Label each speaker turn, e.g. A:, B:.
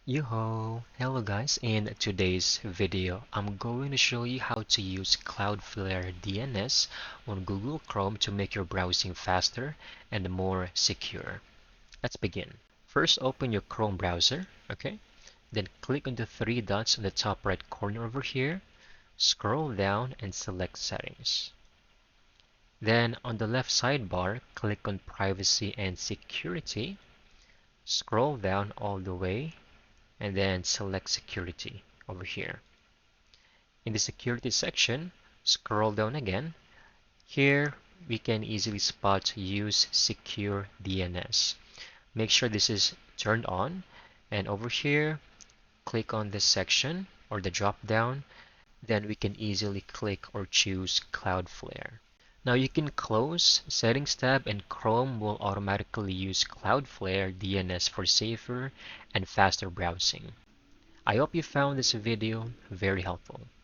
A: Yo, hello guys. In today's video, I'm going to show you how to use Cloudflare DNS on Google Chrome to make your browsing faster and more secure. Let's begin. First, open your Chrome browser, okay? Then click on the three dots on the top right corner over here. Scroll down and select Settings. Then on the left sidebar, click on Privacy and Security. Scroll down all the way and then select Security over here. In the Security section, scroll down again. Here, we can easily spot Use Secure DNS. Make sure this is turned on, and over here, click on this section or the drop down. Then we can easily click or choose Cloudflare. Now you can close Settings tab and Chrome will automatically use Cloudflare DNS for safer and faster browsing. I hope you found this video very helpful.